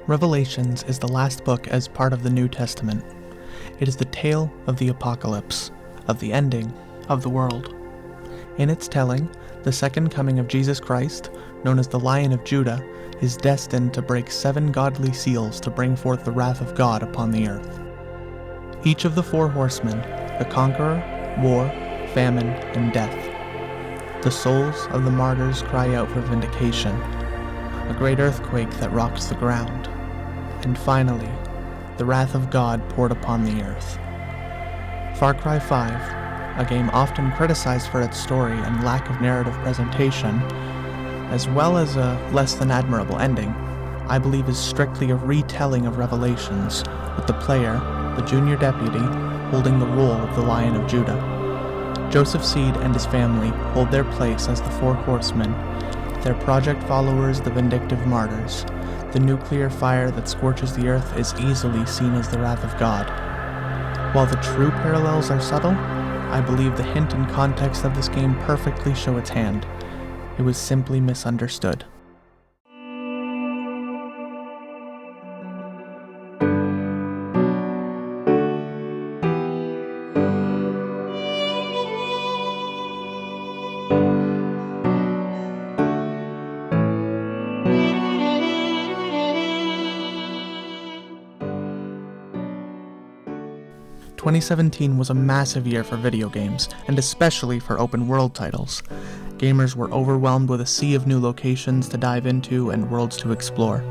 Revelations is the last book as part of the New Testament. It is the tale of the apocalypse, of the ending of the world. In its telling, the second coming of Jesus Christ, known as the Lion of Judah, is destined to break 7 godly seals to bring forth the wrath of God upon the earth. Each of the 4 horsemen, the conqueror, war, famine, and death. The souls of the martyrs cry out for vindication, a great earthquake that rocks the ground, and finally, the wrath of God poured upon the earth. Far Cry 5, a game often criticized for its story and lack of narrative presentation, as well as a less than admirable ending, I believe is strictly a retelling of Revelations, with the player, the junior deputy, holding the role of the Lion of Judah. Joseph Seed and his family hold their place as the 4 horsemen, their project followers the vindictive martyrs. The nuclear fire that scorches the earth is easily seen as the wrath of God. While the true parallels are subtle, I believe the hint and context of this game perfectly show its hand. It was simply misunderstood. " 2017 was a massive year for video games, and especially for open-world titles. Gamers were overwhelmed with a sea of new locations to dive into and worlds to explore.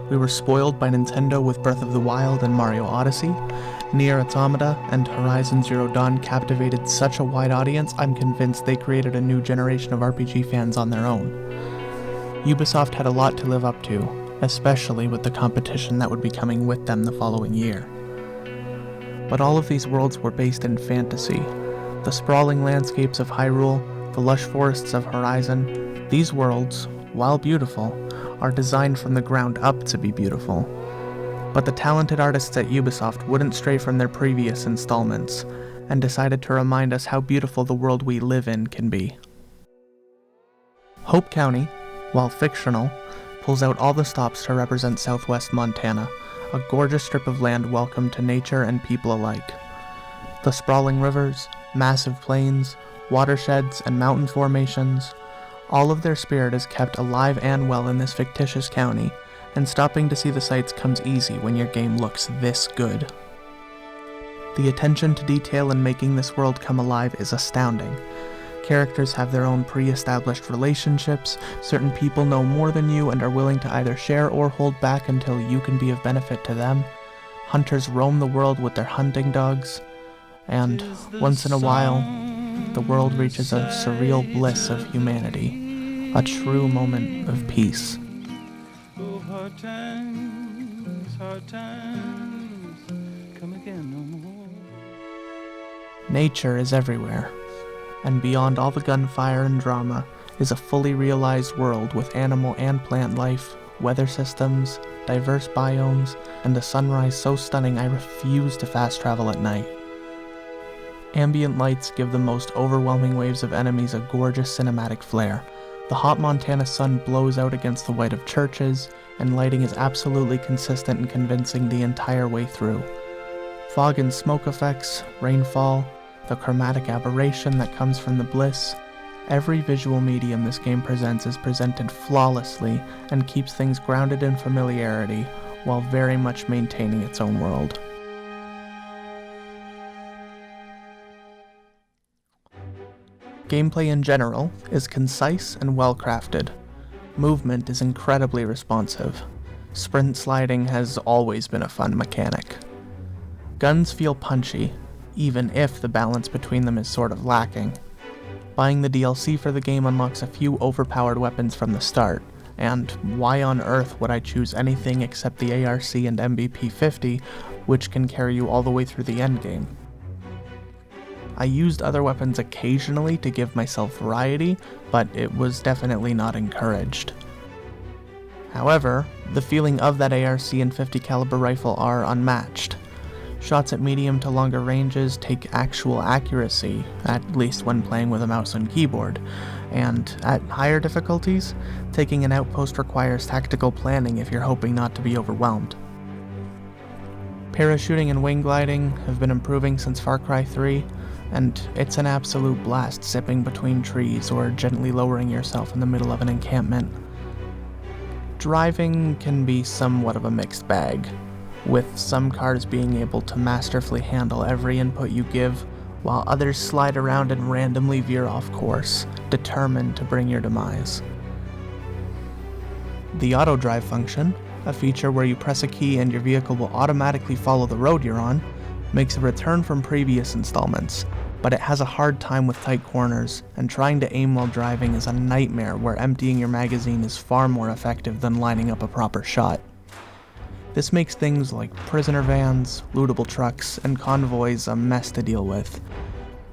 We were spoiled by Nintendo with Breath of the Wild and Mario Odyssey. Nier Automata and Horizon Zero Dawn captivated such a wide audience, I'm convinced they created a new generation of RPG fans on their own. Ubisoft had a lot to live up to, especially with the competition that would be coming with them the following year. But all of these worlds were based in fantasy. The sprawling landscapes of Hyrule, the lush forests of Horizon, these worlds, while beautiful, are designed from the ground up to be beautiful. But the talented artists at Ubisoft wouldn't stray from their previous installments, and decided to remind us how beautiful the world we live in can be. Hope County, while fictional, pulls out all the stops to represent southwest Montana, a gorgeous strip of land welcome to nature and people alike. The sprawling rivers, massive plains, watersheds, and mountain formations, all of their spirit is kept alive and well in this fictitious county, and stopping to see the sights comes easy when your game looks this good. The attention to detail in making this world come alive is astounding. Characters have their own pre-established relationships, certain people know more than you and are willing to either share or hold back until you can be of benefit to them. Hunters roam the world with their hunting dogs, and, once in a while, the world reaches a surreal bliss of humanity, a true moment of peace. Oh, hard times, come again no more. Nature is everywhere. And beyond all the gunfire and drama is a fully realized world with animal and plant life, weather systems, diverse biomes, and a sunrise so stunning I refuse to fast travel at night. Ambient lights give the most overwhelming waves of enemies a gorgeous cinematic flair. The hot Montana sun blows out against the white of churches, and lighting is absolutely consistent and convincing the entire way through. Fog and smoke effects, rainfall, the chromatic aberration that comes from the bliss. Every visual medium this game presents is presented flawlessly and keeps things grounded in familiarity while very much maintaining its own world. Gameplay in general is concise and well-crafted. Movement is incredibly responsive. Sprint sliding has always been a fun mechanic. Guns feel punchy, even if the balance between them is sort of lacking. Buying the DLC for the game unlocks a few overpowered weapons from the start, and why on earth would I choose anything except the ARC and MVP 50, which can carry you all the way through the endgame? I used other weapons occasionally to give myself variety, but it was definitely not encouraged. However, the feeling of that ARC and 50 caliber rifle are unmatched. Shots at medium to longer ranges take actual accuracy, at least when playing with a mouse and keyboard, and at higher difficulties, taking an outpost requires tactical planning if you're hoping not to be overwhelmed. Parachuting and wing gliding have been improving since Far Cry 3, and it's an absolute blast zipping between trees or gently lowering yourself in the middle of an encampment. Driving can be somewhat of a mixed bag, with some cars being able to masterfully handle every input you give, while others slide around and randomly veer off course, determined to bring your demise. The auto drive function, a feature where you press a key and your vehicle will automatically follow the road you're on, makes a return from previous installments, but it has a hard time with tight corners, and trying to aim while driving is a nightmare where emptying your magazine is far more effective than lining up a proper shot. This makes things like prisoner vans, lootable trucks, and convoys a mess to deal with.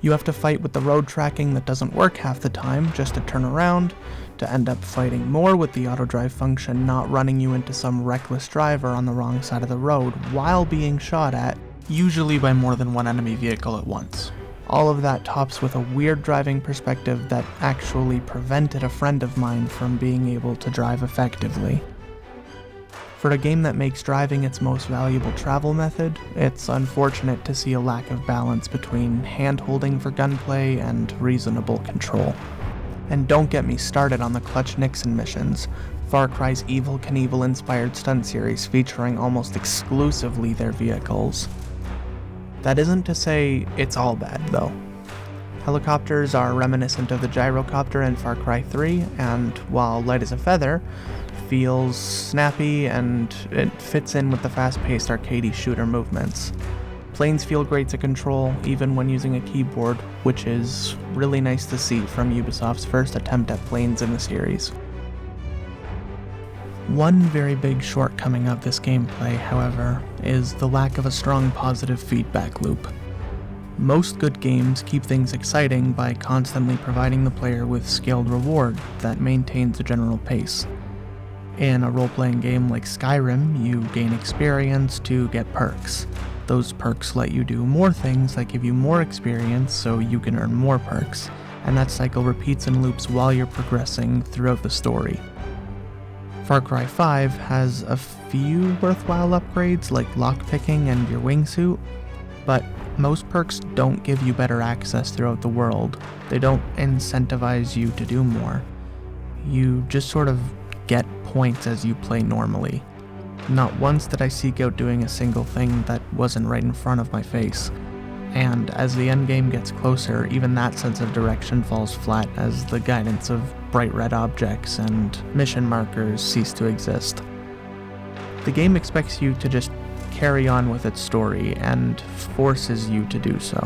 You have to fight with the road tracking that doesn't work half the time just to turn around, to end up fighting more with the auto drive function not running you into some reckless driver on the wrong side of the road while being shot at, usually by more than one enemy vehicle at once. All of that tops with a weird driving perspective that actually prevented a friend of mine from being able to drive effectively. For a game that makes driving its most valuable travel method, it's unfortunate to see a lack of balance between hand-holding for gunplay and reasonable control. And don't get me started on the Clutch Nixon missions, Far Cry's Evel Knievel-inspired stunt series featuring almost exclusively their vehicles. That isn't to say it's all bad, though. Helicopters are reminiscent of the gyrocopter in Far Cry 3, and while light as a feather, feels snappy and it fits in with the fast-paced arcadey shooter movements. Planes feel great to control, even when using a keyboard, which is really nice to see from Ubisoft's first attempt at planes in the series. One very big shortcoming of this gameplay, however, is the lack of a strong positive feedback loop. Most good games keep things exciting by constantly providing the player with scaled reward that maintains a general pace. In a role-playing game like Skyrim, you gain experience to get perks. Those perks let you do more things that give you more experience so you can earn more perks, and that cycle repeats and loops while you're progressing throughout the story. Far Cry 5 has a few worthwhile upgrades like lockpicking and your wingsuit, but most perks don't give you better access throughout the world. They don't incentivize you to do more. You just sort of get points as you play normally. Not once did I seek out doing a single thing that wasn't right in front of my face. And as the endgame gets closer, even that sense of direction falls flat as the guidance of bright red objects and mission markers cease to exist. The game expects you to just carry on with its story and forces you to do so.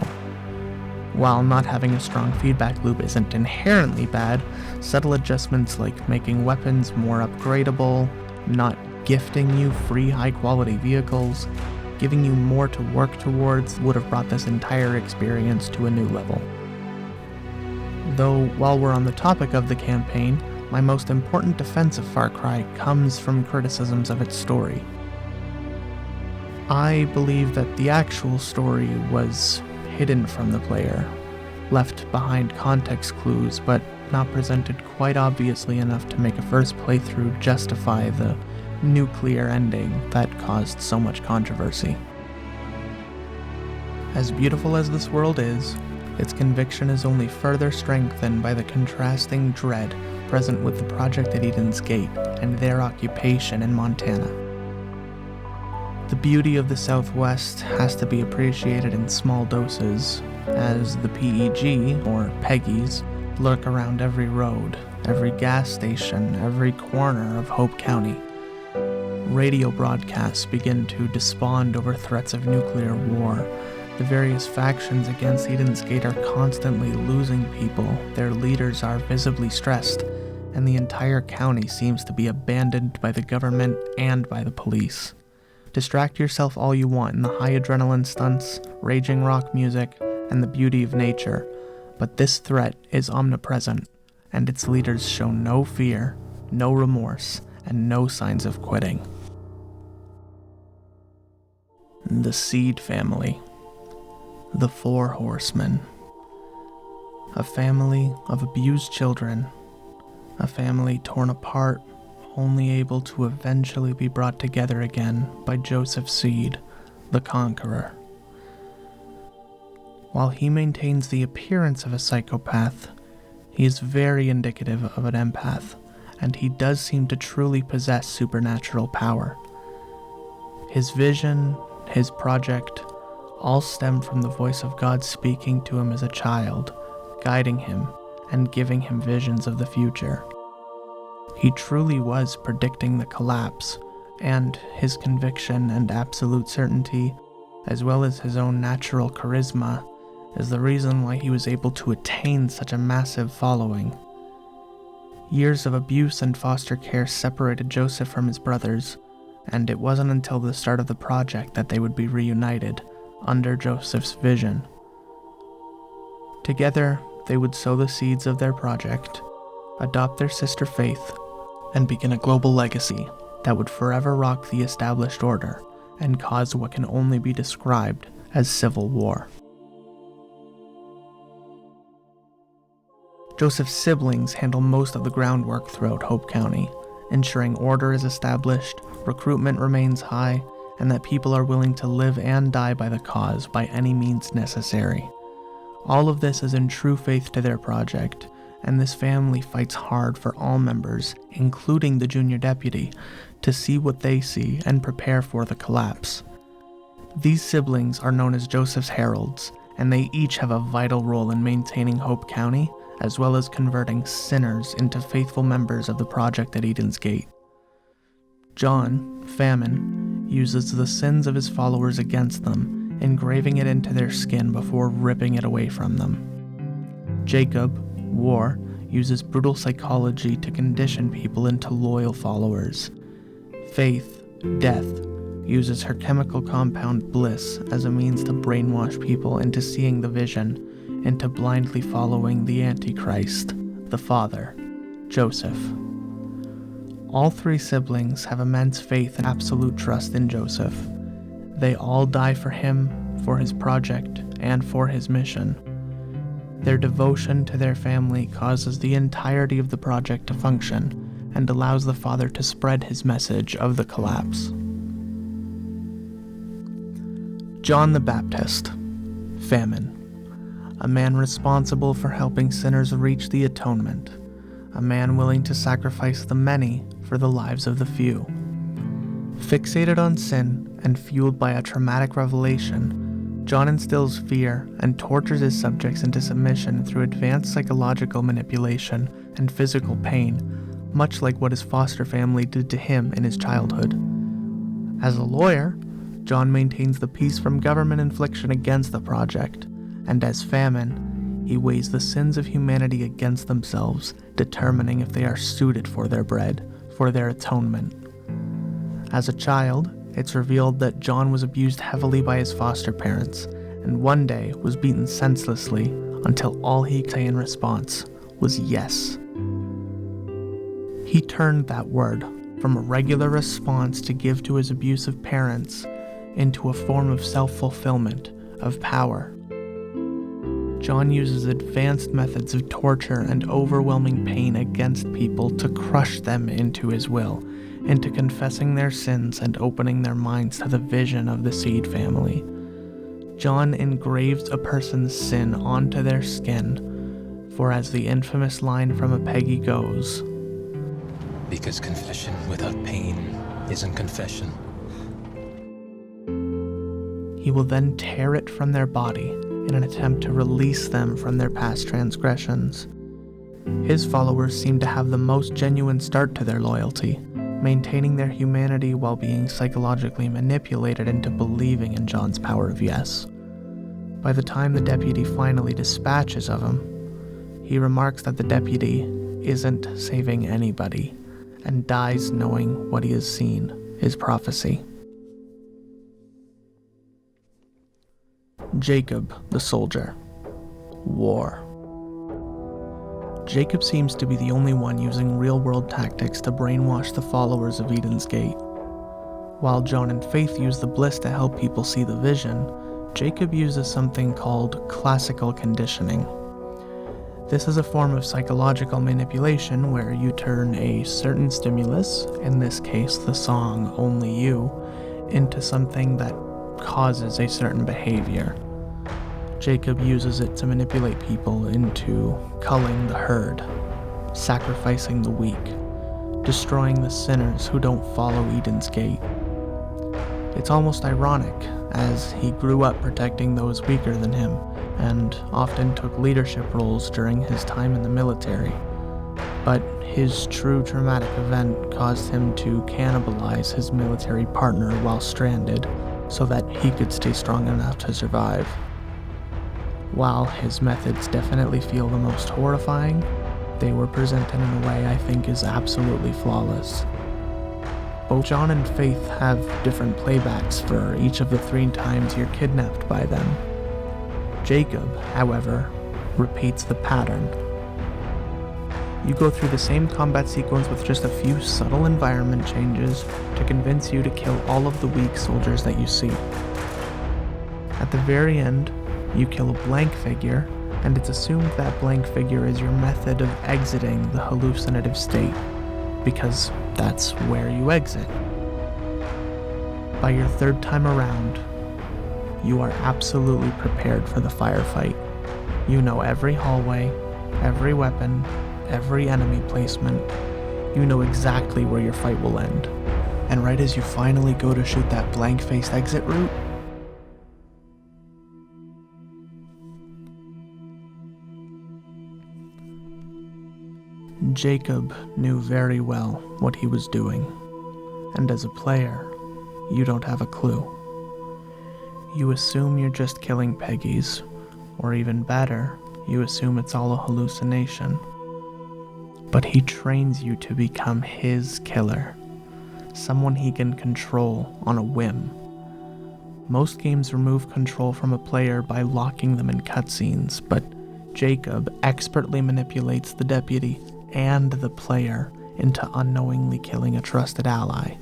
While not having a strong feedback loop isn't inherently bad, subtle adjustments like making weapons more upgradable, not gifting you free high-quality vehicles, giving you more to work towards would have brought this entire experience to a new level. Though, while we're on the topic of the campaign, my most important defense of Far Cry comes from criticisms of its story. I believe that the actual story was hidden from the player, left behind context clues, but not presented quite obviously enough to make a first playthrough justify the nuclear ending that caused so much controversy. As beautiful as this world is, its conviction is only further strengthened by the contrasting dread present with the project at Eden's Gate and their occupation in Montana. The beauty of the Southwest has to be appreciated in small doses, as the PEG, or Peggies, lurk around every road, every gas station, every corner of Hope County. Radio broadcasts begin to despond over threats of nuclear war. The various factions against Eden's Gate are constantly losing people, their leaders are visibly stressed, and the entire county seems to be abandoned by the government and by the police. Distract yourself all you want in the high adrenaline stunts, raging rock music, and the beauty of nature, but this threat is omnipresent, and its leaders show no fear, no remorse, and no signs of quitting. The seed family. The four horsemen. A family of abused children. A family torn apart, only able to eventually be brought together again by Joseph's seed, the conqueror. While he maintains the appearance of a psychopath, he is very indicative of an empath, and he does seem to truly possess supernatural power. His vision, his project, all stem from the voice of God speaking to him as a child, guiding him and giving him visions of the future. He truly was predicting the collapse, and his conviction and absolute certainty, as well as his own natural charisma, is the reason why he was able to attain such a massive following. Years of abuse and foster care separated Joseph from his brothers, and it wasn't until the start of the project that they would be reunited under Joseph's vision. Together, they would sow the seeds of their project, adopt their sister faith, and begin a global legacy that would forever rock the established order and cause what can only be described as civil war. Joseph's siblings handle most of the groundwork throughout Hope County, ensuring order is established, recruitment remains high, and that people are willing to live and die by the cause by any means necessary. All of this is in true faith to their project, and this family fights hard for all members, including the junior deputy, to see what they see and prepare for the collapse. These siblings are known as Joseph's heralds, and they each have a vital role in maintaining Hope County, as well as converting sinners into faithful members of the project at Eden's Gate. John, Famine, uses the sins of his followers against them, engraving it into their skin before ripping it away from them. Jacob, War, uses brutal psychology to condition people into loyal followers. Faith, Death, uses her chemical compound Bliss as a means to brainwash people into seeing the vision, into blindly following the Antichrist, the father, Joseph. All three siblings have immense faith and absolute trust in Joseph. They all die for him, for his project, and for his mission. Their devotion to their family causes the entirety of the project to function and allows the father to spread his message of the collapse. John the Baptist, Famine. A man responsible for helping sinners reach the atonement. A man willing to sacrifice the many for the lives of the few. Fixated on sin and fueled by a traumatic revelation, John instills fear and tortures his subjects into submission through advanced psychological manipulation and physical pain, much like what his foster family did to him in his childhood. As a lawyer, John maintains the peace from government infliction against the project, and as Famine, he weighs the sins of humanity against themselves, determining if they are suited for their bread, for their atonement. As a child, it's revealed that John was abused heavily by his foster parents, and one day was beaten senselessly until all he could say in response was yes. He turned that word from a regular response to give to his abusive parents into a form of self-fulfillment, of power. John uses advanced methods of torture and overwhelming pain against people to crush them into his will, into confessing their sins and opening their minds to the vision of the seed family. John engraves a person's sin onto their skin, for as the infamous line from a Peggy goes, because confession without pain isn't confession. He will then tear it from their body in an attempt to release them from their past transgressions. His followers seem to have the most genuine start to their loyalty, maintaining their humanity while being psychologically manipulated into believing in John's power of yes. By the time the deputy finally dispatches of him, he remarks that the deputy isn't saving anybody, and dies knowing what he has seen is prophecy. Jacob, the soldier. War. Jacob seems to be the only one using real-world tactics to brainwash the followers of Eden's Gate. While John and Faith use the bliss to help people see the vision, Jacob uses something called classical conditioning. This is a form of psychological manipulation where you turn a certain stimulus, in this case the song Only You, into something that causes a certain behavior. Jacob uses it to manipulate people into culling the herd, sacrificing the weak, destroying the sinners who don't follow Eden's gate. It's almost ironic, as he grew up protecting those weaker than him, and often took leadership roles during his time in the military. But his true traumatic event caused him to cannibalize his military partner while stranded, so that he could stay strong enough to survive. While his methods definitely feel the most horrifying, they were presented in a way I think is absolutely flawless. Both John and Faith have different playbacks for each of the 3 times you're kidnapped by them. Jacob, however, repeats the pattern. You go through the same combat sequence with just a few subtle environment changes to convince you to kill all of the weak soldiers that you see. At the very end, you kill a blank figure, and it's assumed that blank figure is your method of exiting the hallucinative state, because that's where you exit. By your 3rd time around, you are absolutely prepared for the firefight. You know every hallway, every weapon, every enemy placement. You know exactly where your fight will end. And right as you finally go to shoot that blank-faced exit route, Jacob knew very well what he was doing, and as a player, you don't have a clue. You assume you're just killing Peggy's, or even better, you assume it's all a hallucination. But he trains you to become his killer, someone he can control on a whim. Most games remove control from a player by locking them in cutscenes, but Jacob expertly manipulates the deputy and the player into unknowingly killing a trusted ally.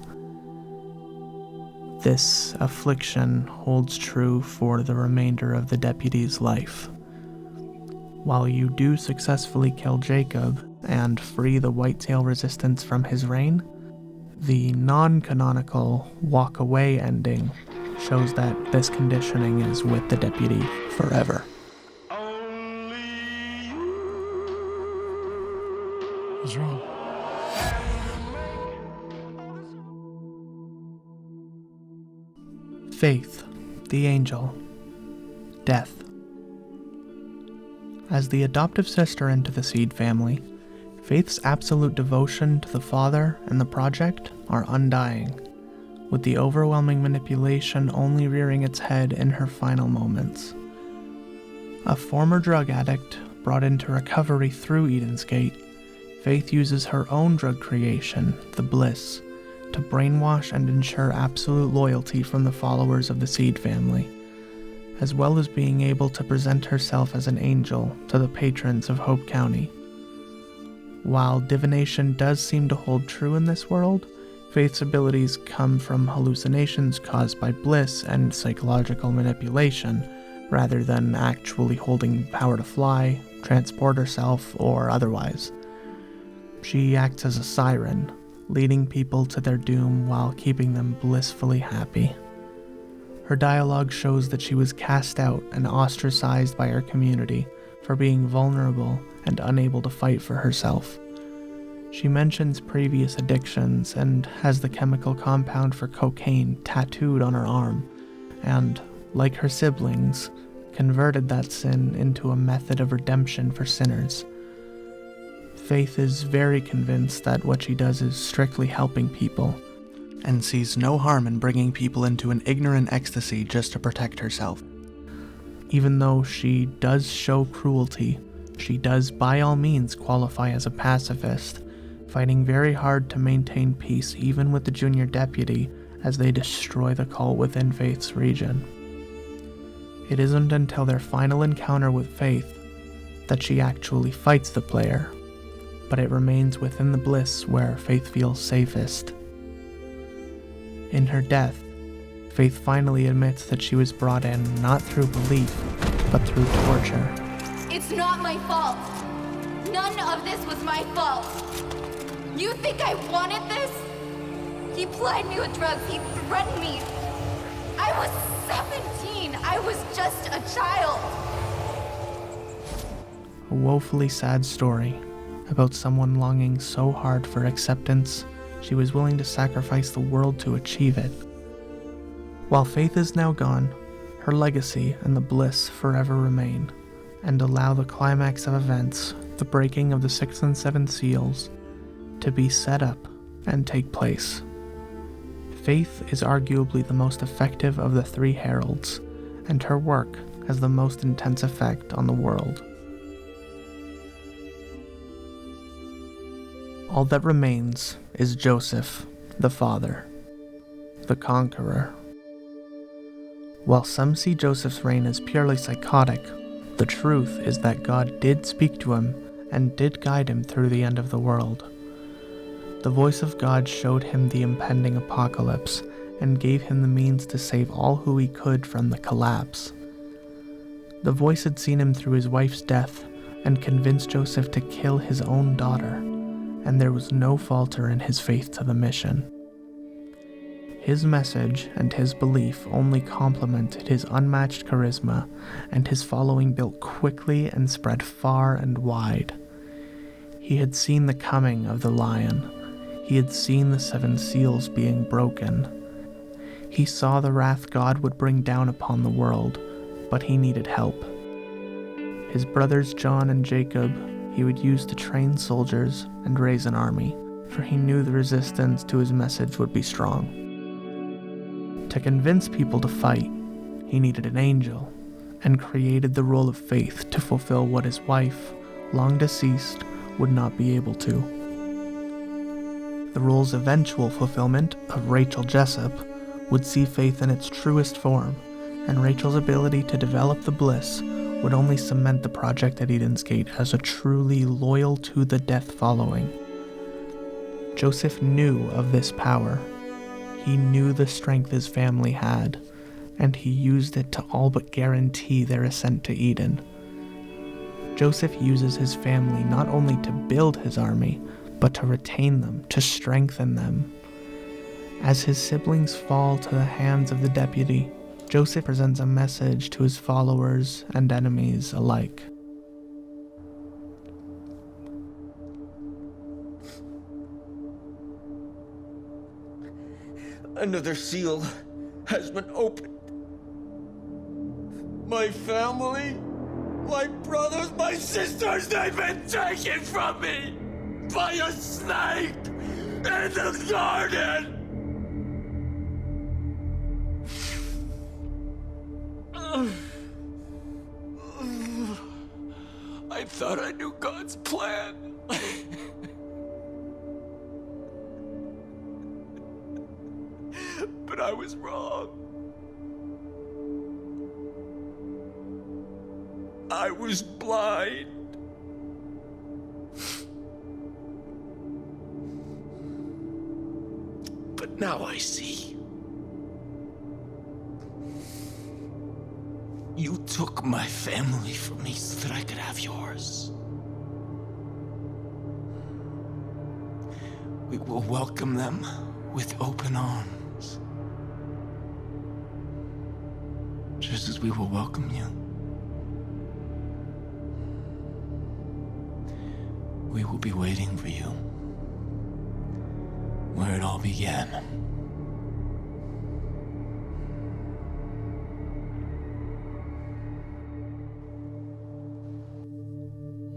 This affliction holds true for the remainder of the deputy's life. While you do successfully kill Jacob and free the Whitetail resistance from his reign, the non-canonical walk away ending shows that this conditioning is with the deputy forever. What's wrong? Faith, the angel. Death. As the adoptive sister into the Seed family, Faith's absolute devotion to the father and the project are undying, with the overwhelming manipulation only rearing its head in her final moments. A former drug addict brought into recovery through Eden's Gate, Faith uses her own drug creation, the bliss, to brainwash and ensure absolute loyalty from the followers of the Seed family, as well as being able to present herself as an angel to the patrons of Hope County. While divination does seem to hold true in this world, Faith's abilities come from hallucinations caused by bliss and psychological manipulation, rather than actually holding power to fly, transport herself, or otherwise. She acts as a siren, leading people to their doom while keeping them blissfully happy. Her dialogue shows that she was cast out and ostracized by her community for being vulnerable and unable to fight for herself. She mentions previous addictions and has the chemical compound for cocaine tattooed on her arm, and, like her siblings, converted that sin into a method of redemption for sinners. Faith is very convinced that what she does is strictly helping people, and sees no harm in bringing people into an ignorant ecstasy just to protect herself. Even though she does show cruelty, she does by all means qualify as a pacifist, fighting very hard to maintain peace even with the junior deputy as they destroy the cult within Faith's region. It isn't until their final encounter with Faith that she actually fights the player, but it remains within the bliss where Faith feels safest. In her death, Faith finally admits that she was brought in not through belief, but through torture. It's not my fault. None of this was my fault. You think I wanted this? He plied me with drugs. He threatened me. I was 17. I was just a child. A woefully sad story about someone longing so hard for acceptance, she was willing to sacrifice the world to achieve it. While Faith is now gone, her legacy and the bliss forever remain, and allow the climax of events, the breaking of the 6th and 7th seals, to be set up and take place. Faith is arguably the most effective of the 3 heralds, and her work has the most intense effect on the world. All that remains is Joseph, the father, the conqueror. While some see Joseph's reign as purely psychotic, the truth is that God did speak to him and did guide him through the end of the world. The voice of God showed him the impending apocalypse and gave him the means to save all who he could from the collapse. The voice had seen him through his wife's death and convinced Joseph to kill his own daughter, and there was no falter in his faith to the mission. His message and his belief only complemented his unmatched charisma, and his following built quickly and spread far and wide. He had seen the coming of the lion. He had seen the 7 seals being broken. He saw the wrath God would bring down upon the world, but he needed help. His brothers John and Jacob he would use to train soldiers and raise an army, for he knew the resistance to his message would be strong. To convince people to fight, he needed an angel, and created the role of Faith to fulfill what his wife, long deceased, would not be able to. The role's eventual fulfillment of Rachel Jessup would see Faith in its truest form, and Rachel's ability to develop the bliss would only cement the project at Eden's Gate as a truly loyal to the death following. Joseph knew of this power. He knew the strength his family had, and he used it to all but guarantee their ascent to Eden. Joseph uses his family not only to build his army, but to retain them, to strengthen them. As his siblings fall to the hands of the deputy, Joseph presents a message to his followers and enemies alike. Another seal has been opened. My family, my brothers, my sisters, they've been taken from me by a snake in the garden. I thought I knew God's plan. But I was wrong. I was blind. But now I see. You took my family from me so that I could have yours. We will welcome them with open arms. Just as we will welcome you. We will be waiting for you where it all began.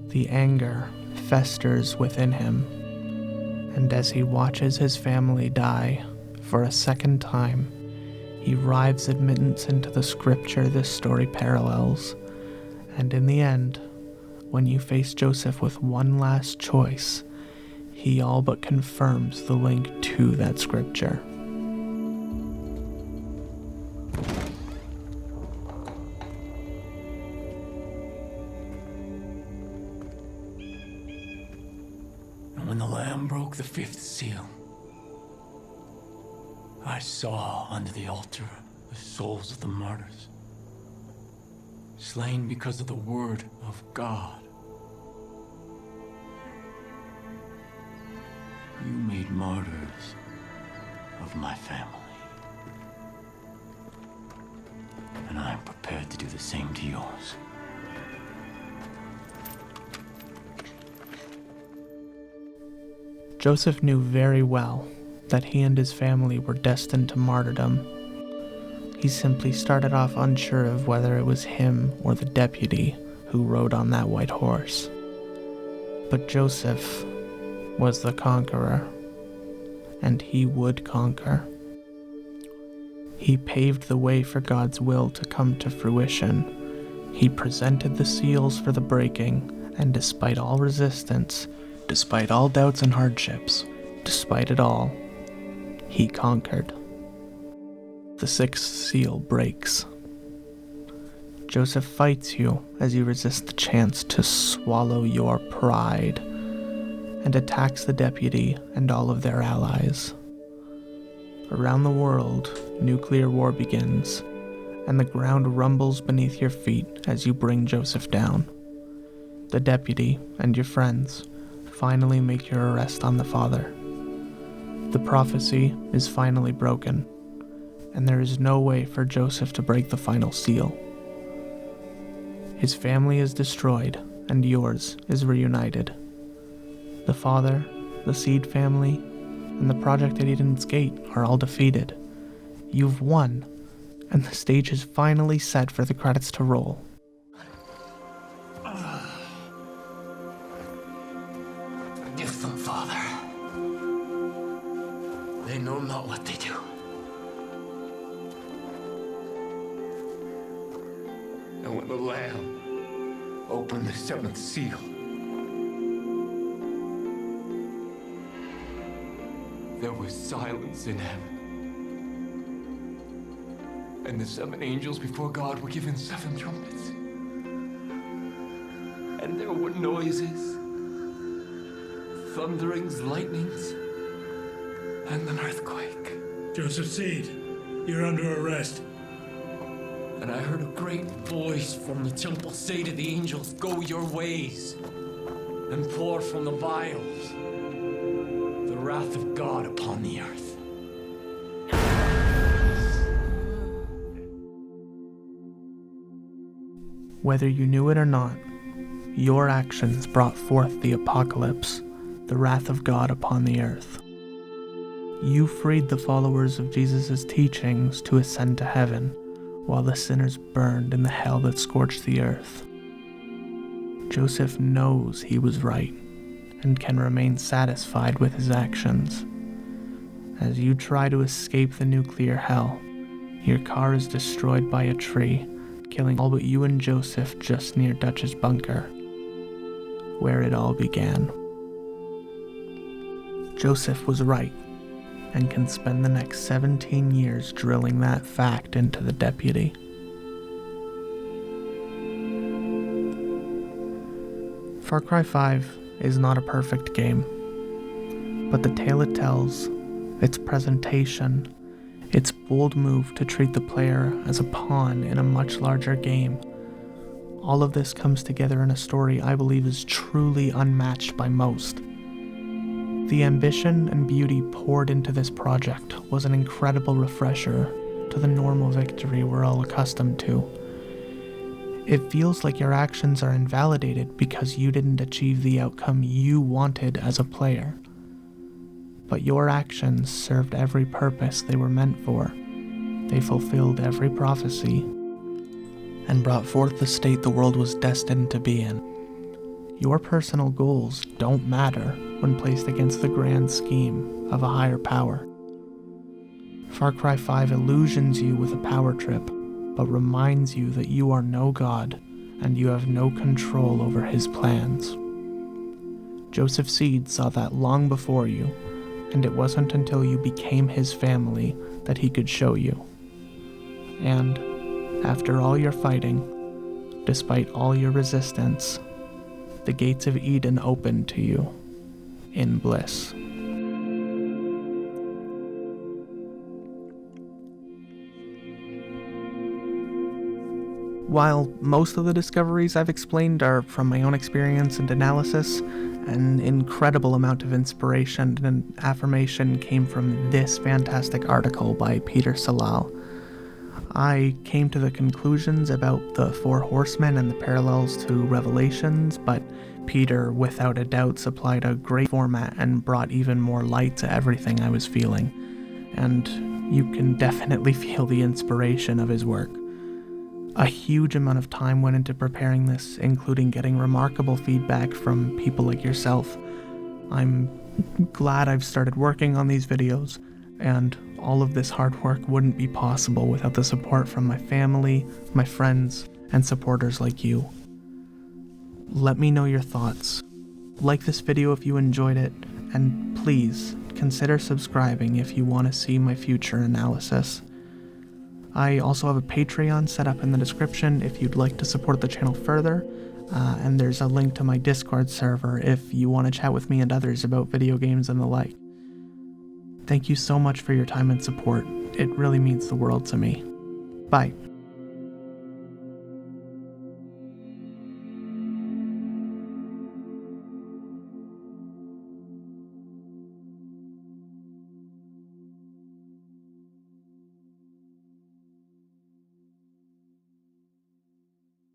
The anger festers within him, and as he watches his family die for a second time, he rives admittance into the scripture this story parallels, and in the end, when you face Joseph with one last choice, he all but confirms the link to that scripture. And when the Lamb broke the 5th seal, I saw under the altar the souls of the martyrs, slain because of the word of God. You made martyrs of my family, and I am prepared to do the same to yours. Joseph knew very well that he and his family were destined to martyrdom. He simply started off unsure of whether it was him or the deputy who rode on that white horse. But Joseph was the conqueror, and he would conquer. He paved the way for God's will to come to fruition. He presented the seals for the breaking, and despite all resistance, despite all doubts and hardships, despite it all, he conquered. The sixth seal breaks. Joseph fights you as you resist the chance to swallow your pride, and attacks the deputy and all of their allies. Around the world, nuclear war begins, and the ground rumbles beneath your feet as you bring Joseph down. The deputy and your friends finally make your arrest on the father. The prophecy is finally broken, and there is no way for Joseph to break the final seal. His family is destroyed, and yours is reunited. The father, the Seed family, and the Project at Eden's Gate are all defeated. You've won, and the stage is finally set for the credits to roll. Forgive them, Father. They know not what they do. And when the Lamb opened the seventh seal, there was silence in heaven. And the seven angels before God were given seven trumpets. And there were noises, thunderings, lightnings, and an earthquake. Joseph Seed, you're under arrest. And I heard a great voice from the temple say to the angels, "Go your ways, and pour from the vials the wrath of God upon the earth." Whether you knew it or not, your actions brought forth the apocalypse, the wrath of God upon the earth. You freed the followers of Jesus' teachings to ascend to heaven, while the sinners burned in the hell that scorched the earth. Joseph knows he was right, and can remain satisfied with his actions. As you try to escape the nuclear hell, your car is destroyed by a tree, killing all but you and Joseph just near Dutch's bunker, where it all began. Joseph was right, and can spend the next 17 years drilling that fact into the deputy. Far Cry 5 is not a perfect game, but the tale it tells, its presentation, its bold move to treat the player as a pawn in a much larger game, all of this comes together in a story I believe is truly unmatched by most. The ambition and beauty poured into this project was an incredible refresher to the normal victory we're all accustomed to. It feels like your actions are invalidated because you didn't achieve the outcome you wanted as a player. But your actions served every purpose they were meant for. They fulfilled every prophecy, and brought forth the state the world was destined to be in. Your personal goals don't matter when placed against the grand scheme of a higher power. Far Cry 5 illusions you with a power trip, but reminds you that you are no god, and you have no control over his plans. Joseph Seed saw that long before you, and it wasn't until you became his family that he could show you. And, after all your fighting, despite all your resistance, the gates of Eden opened to you, in bliss. While most of the discoveries I've explained are from my own experience and analysis, an incredible amount of inspiration and affirmation came from this fantastic article by Peter Sallale. I came to the conclusions about the Four Horsemen and the parallels to Revelations, but Peter, without a doubt, supplied a great format and brought even more light to everything I was feeling. And you can definitely feel the inspiration of his work. A huge amount of time went into preparing this, including getting remarkable feedback from people like yourself. I'm glad I've started working on these videos, and all of this hard work wouldn't be possible without the support from my family, my friends, and supporters like you. Let me know your thoughts. Like this video if you enjoyed it, and please consider subscribing if you want to see my future analysis. I also have a Patreon set up in the description if you'd like to support the channel further, and there's a link to my Discord server if you want to chat with me and others about video games and the like. Thank you so much for your time and support. It really means the world to me. Bye.